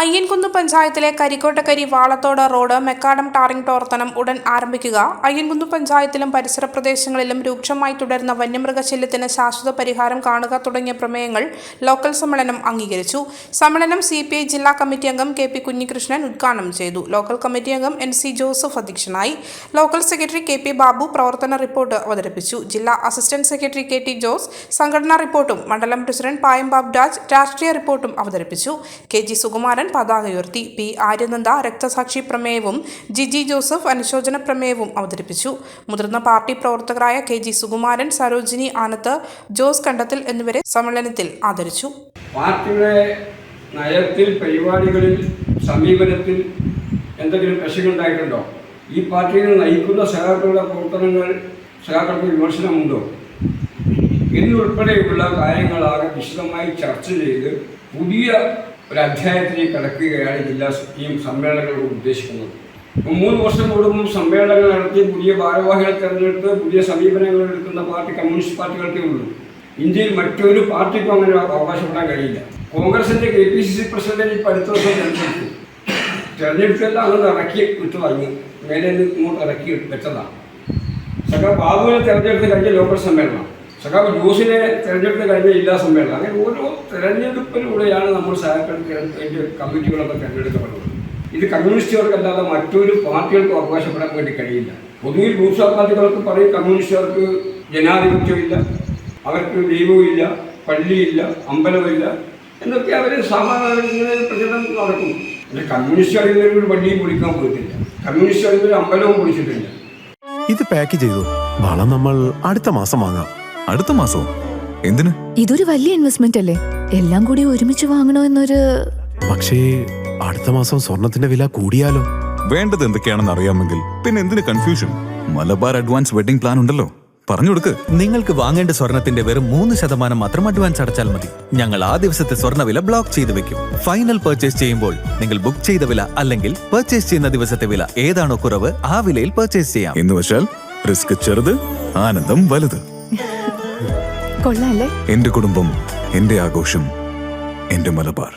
അയ്യൻകുന്ന് പഞ്ചായത്തിലെ കരിക്കോട്ടക്കരി Valathode road macadam tarring പ്രവർത്തനം ഉടൻ ആരംഭിക്കുക. അയ്യൻകുന്ന് പഞ്ചായത്തിലും പരിസര പ്രദേശങ്ങളിലും രൂക്ഷമായി തുടരുന്ന വന്യമൃഗശല്യത്തിന് ശാശ്വത പരിഹാരം കാണുക തുടങ്ങിയ പ്രമേയങ്ങൾ ലോക്കൽ സമ്മേളനം അംഗീകരിച്ചു. സമ്മേളനം CPI ജില്ലാ കമ്മിറ്റി അംഗം KP കുഞ്ഞികൃഷ്ണൻ ഉദ്ഘാടനം ചെയ്തു. ലോക്കൽ കമ്മിറ്റി അംഗം NC ജോസഫ് അധ്യക്ഷനായി. ലോക്കൽ സെക്രട്ടറി KP ബാബു പ്രവർത്തന റിപ്പോർട്ട് അവതരിപ്പിച്ചു. ജില്ലാ അസിസ്റ്റന്റ് സെക്രട്ടറി KT ജോസ് സംഘടനാ റിപ്പോർട്ടും മണ്ഡലം പ്രസിഡന്റ് പായം ബാബ്രാജ് രാഷ്ട്രീയ റിപ്പോർട്ടും അവതരിപ്പിച്ചു. KG സുകുമാരൻ പതാക ഉയർത്തി. P ആര്യനന്ദ രക്തസാക്ഷി പ്രമേയവും ജിജി ജോസഫ് അനുശോചന പ്രമേയവും അവതരിപ്പിച്ചു. മുതിർന്ന പാർട്ടി പ്രവർത്തകരായ KG സുകുമാരൻ, സരോജിനി ആനത്ത്, ജോസ് കണ്ടത്തിൽ എന്നിവരെ സമ്മേളനത്തിൽ ആദരിച്ചു. പാർട്ടിയുടെ നയത്തിൽ, പരിപാടികളിൽ, സമീപനത്തിൽ എന്തെങ്കിലും പ്രശ്നങ്ങളുണ്ടായിട്ടുണ്ടോ? ഈ പാർട്ടിയെ നയിക്കുന്ന സഹാക്കളുടെ പ്രവർത്തനങ്ങൾ സഹാക്കൾക്ക് വിമർശനമുണ്ടോ എന്നുൾപ്പെടെയുള്ള കാര്യങ്ങളാകെ വിശദമായി ചർച്ച ചെയ്ത് പുതിയ ഒരു അധ്യായത്തിലേക്ക് കടക്കുകയാണ് ജില്ലാ സമ്മേളനങ്ങൾ ഉദ്ദേശിക്കുന്നത്. 3 വർഷം കൂടുമ്പോൾ സമ്മേളനങ്ങൾ നടത്തി പുതിയ ഭാരവാഹികളെ തെരഞ്ഞെടുത്ത് പുതിയ സമീപനങ്ങൾ എടുക്കുന്ന പാർട്ടി കമ്മ്യൂണിസ്റ്റ് പാർട്ടികൾക്കേ ഉള്ളൂ. ഇന്ത്യയിൽ മറ്റൊരു പാർട്ടിക്കും അങ്ങനെ അവകാശപ്പെടാൻ കഴിയില്ല. കോൺഗ്രസിൻ്റെ KPCC പ്രസിഡന്റ് ഇപ്പോൾ അടുത്ത ദിവസം തെരഞ്ഞെടുപ്പെല്ലാം അങ്ങനെ ഇറക്കി വിട്ടു വാങ്ങി മേലെ ഇങ്ങോട്ട് ഇറക്കി വെച്ചതാണ്. ബാബുവിനെ തെരഞ്ഞെടുത്ത് കഴിഞ്ഞ ലോക്കൽ സമ്മേളനം, സഖാവ് ജോസിനെ തെരഞ്ഞെടുപ്പ് കഴിഞ്ഞ ജില്ലാ സമ്മേളനം, അങ്ങനെ ഓരോ തെരഞ്ഞെടുപ്പിലൂടെയാണ് നമ്മൾ സഹാക്കളുടെ കമ്മിറ്റികളൊക്കെ തെരഞ്ഞെടുക്കപ്പെടുന്നത്. ഇത് കമ്മ്യൂണിസ്റ്റുകാർക്കല്ലാതെ മറ്റൊരു പാർട്ടികൾക്കും അവകാശപ്പെടാൻ വേണ്ടി കഴിയില്ല. പൊതുവിൽ ബൂർഷ്വാ പാർട്ടികൾക്ക് പറയും കമ്മ്യൂണിസ്റ്റുകാർക്ക് ജനാധിപത്യമില്ല, അവർക്ക് ദൈവമില്ല, പള്ളിയില്ല, അമ്പലമില്ല എന്നൊക്കെ അവർ സാധാരണ പ്രചരണം നടക്കും. പക്ഷേ കമ്മ്യൂണിസ്റ്റുകാരിൽ ഒരു പള്ളിയും പൊളിക്കാൻ പോയിട്ടില്ല, കമ്മ്യൂണിസ്റ്റുകാരിൽ ഒരു അമ്പലവും പൊളിച്ചിട്ടില്ല. ഇത് പാക്ക് ചെയ്തു. വളം നമ്മൾ അടുത്ത മാസം വാങ്ങാം. അടുത്ത മാസവും? എന്തിന്? ഇതൊരു വലിയ ഇൻവെസ്റ്റ്മെന്റ് അല്ലേ, എല്ലാം കൂടി ഒരുമിച്ച് വാങ്ങണോ എന്നൊരു. പക്ഷേ അടുത്ത മാസം സ്വർണത്തിന്റെ വില കൂടിയാലോ? വേണ്ടത് എന്തൊക്കെയാണെന്ന് അറിയാമെങ്കിൽ പിന്നെ എന്തിന് confusion? Malabar advance wedding plan ഉണ്ടല്ലോ, പറഞ്ഞു കൊടുക്ക്. നിങ്ങൾക്ക് വാങ്ങേണ്ട സ്വർണത്തിന്റെ വെറും 3% മാത്രം അഡ്വാൻസ് അടച്ചാൽ മതി. ഞങ്ങൾ ആ ദിവസത്തെ സ്വർണ്ണവില ബ്ലോക്ക് ചെയ്തു വെക്കും. ഫൈനൽ പർച്ചേസ് ചെയ്യുമ്പോൾ നിങ്ങൾ ബുക്ക് ചെയ്ത വില അല്ലെങ്കിൽ പർച്ചേസ് ചെയ്യുന്ന ദിവസത്തെ വില ഏതാണോ കുറവ് ആ വിലയിൽ പർച്ചേസ് ചെയ്യാം. എന്ന് വെച്ചാൽ റിസ്ക് ചെറുത്, ആനന്ദം വലുത്. കൊള്ളാല്ലേ? എന്റെ കുടുംബം, എന്റെ ആഘോഷം, എന്റെ മലബാർ.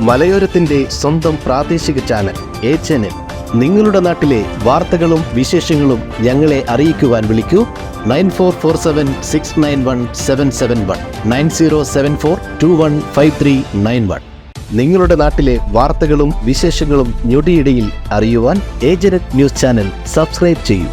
മലയോരത്തിന്റെ സ്വന്തം പ്രാദേശിക ചാനൽ HNN. നിങ്ങളുടെ നാട്ടിലെ വാർത്തകളും വിശേഷങ്ങളും ഞങ്ങളെ അറിയിക്കുവാൻ വിളിക്കൂ 9447691771 9074215391. നിങ്ങളുടെ നാട്ടിലെ വാർത്തകളും വിശേഷങ്ങളും ഞൊടിയിടയിൽ അറിയുവാൻ ഏജനറ്റ് ന്യൂസ് ചാനൽ സബ്സ്ക്രൈബ് ചെയ്യൂ.